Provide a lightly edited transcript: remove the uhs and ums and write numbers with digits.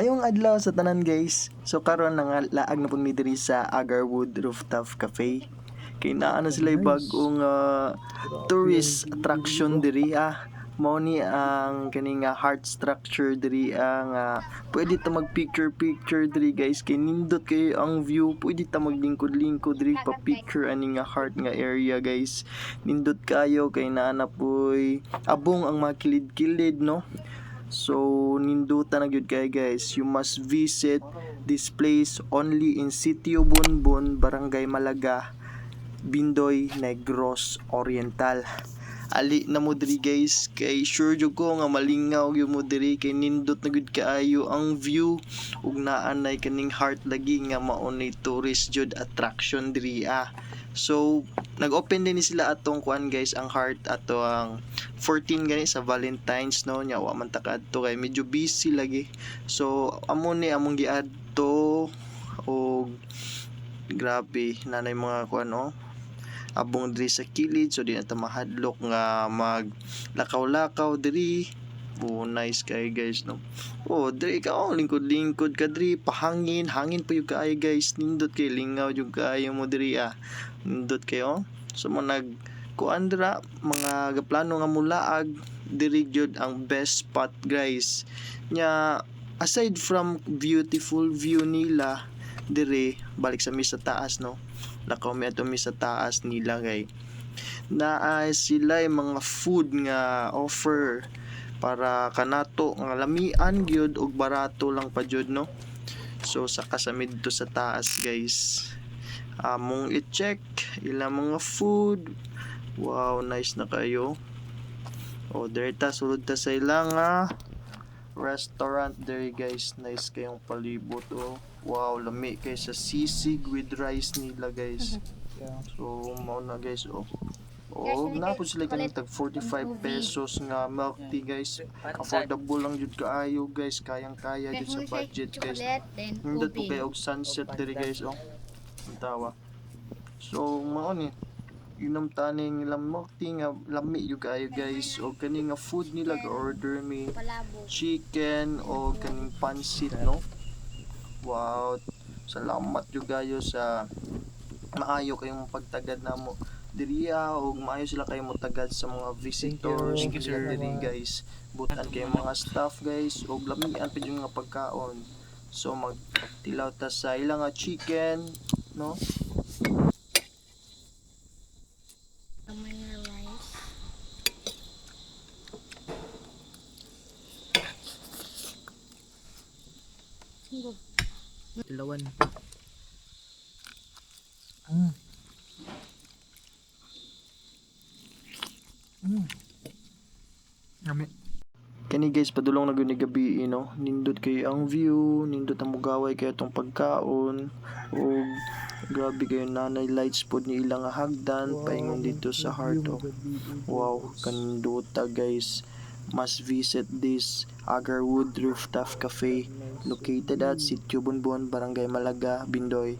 Mayong adlaw sa tanan guys. So karon nga laag na pud mi diri sa Agarwood Rooftop Cafe. Kay naa na sila bagong tourist attraction diri mao ni ang kaning heart structure diri nga pwede ta mag picture diri guys kay nindot kay ang view, pwede ta maglingkod-lingkod diri pa picture ani nga heart nga area guys. Nindot kayo kay naa na poy abong ang mga kilid-kilid no. So ninduta na gyud kay guys, you must visit this place only in Sitio Bonbon, Barangay Malaga, Bindoy, Negros Oriental. Ali na mo diri guys, kay sure jud ko nga malingaw gyud mo diri kay nindot na gyud kaayo ang view ug naa nay kaning heart lagi nga mao ni tourist jud attraction diri So nag-open din ni sila atong kuan guys ang heart ato ang 14 gani sa Valentine's no nya wa man ta kadto kay medyo busy lagi. So amo ni among giadto og grabe nanay mga kuan no abong diri sa kilid, so di na ta mahadlok nga mag lakaw-lakaw diri. Nice kay guys no. Diri ka lingkod-lingkod ka diri, hangin pa yung kaayo guys, nindot kay lingaw yung kaayo mo diri nindot kayo. So mo nag kuan dira mga gaplano nga mulaag diri gyud ang best spot guys. Nya aside from beautiful view nila diri, balik sa mi sa taas no. Lakaw mi ato mi sa taas nila kay naa sila mga food nga offer para kanato nga lamian gyud og barato lang pa jud no. So saka sa dito sa taas guys, among i-check ilang mga food. Wow, nice na kayo. There ta sulod ta sa ilang restaurant there guys. Nice kayong palibot Wow, lami kay sa sisig with rice nila guys. So mao na guys na po sila kanang tag 45 pesos nga milk tea guys. Affordable lang jud kaayo guys, kayang-kaya jud sa budget guys. Nindot po kayo og sunset diri guys ang tawa. So mao ni inom taning ilang milk tea nga lami jud kaayo guys. O kani nga food nila ga-order mi chicken o kaning pansit no. Wow, salamat jud kayo sa maayo kayong pagtagad namo diri ug maayo sila kayo motagad sa mga visitors diri guys. Butan kay mga staff guys ug lamian pa yung mga pagkaon. So magtilaw ta sa ilang chicken no. Tilawan. Kami. Kani guys padulong na gyud ni gabi no. Nindot kay ang view, nindot ang mugaway kay atong pagkaon ug grabe kayo nanay lights pod ni ilang hagdan paingon dito sa heart Wow, kanindota guys. Must visit this Agarwood Rooftop Cafe located at Sitio Bonbon, Barangay Malaga, Bindoy.